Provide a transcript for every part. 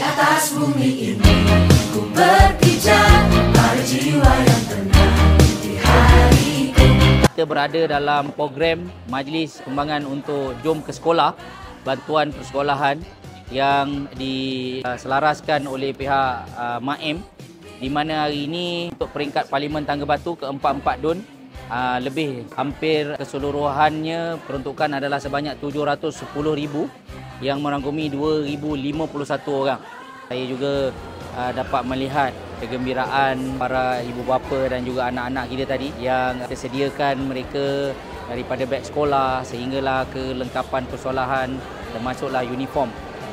atas bumi ini ku berpijak pada jiwa yang tenang di hariku. Kita berada dalam program Majlis Kembangan untuk Jom ke Sekolah, bantuan persekolahan yang diselaraskan oleh pihak MAEM, di mana hari ini untuk peringkat Parlimen Tangga Batu ke-44 DUN, lebih hampir keseluruhannya peruntukan adalah sebanyak 710,000 yang merangkumi 2,051 orang. Saya juga dapat melihat kegembiraan para ibu bapa dan juga anak-anak kita tadi yang tersediakan mereka daripada beg sekolah sehinggalah kelengkapan persekolahan termasuklah uniform.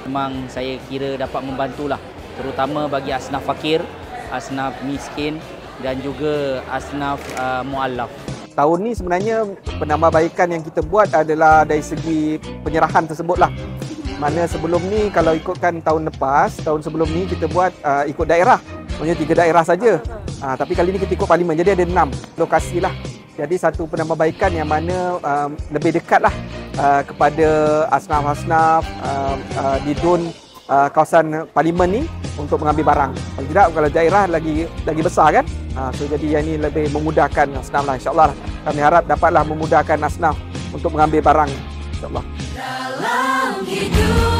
Memang saya kira dapat membantulah, terutama bagi asnaf fakir, asnaf miskin dan juga asnaf mu'allaf. Tahun ni sebenarnya penambahbaikan yang kita buat adalah dari segi penyerahan tersebutlah. Mana sebelum ni kalau ikutkan tahun lepas, tahun sebelum ni kita buat ikut daerah. Maksudnya 3 daerah saja. Tapi kali ni kita ikut parlimen, jadi ada 6 lokasi lah. Jadi satu penambahbaikan yang mana lebih dekat lah kepada asnaf-asnaf di DUN kawasan parlimen ni untuk mengambil barang. Kalau tidak, kalau daerah lagi besar kan. So jadi yang ini lebih memudahkan asnaf lah, insyaAllah. Kami harap dapatlah memudahkan asnaf untuk mengambil barang, insyaAllah. Dalam hidup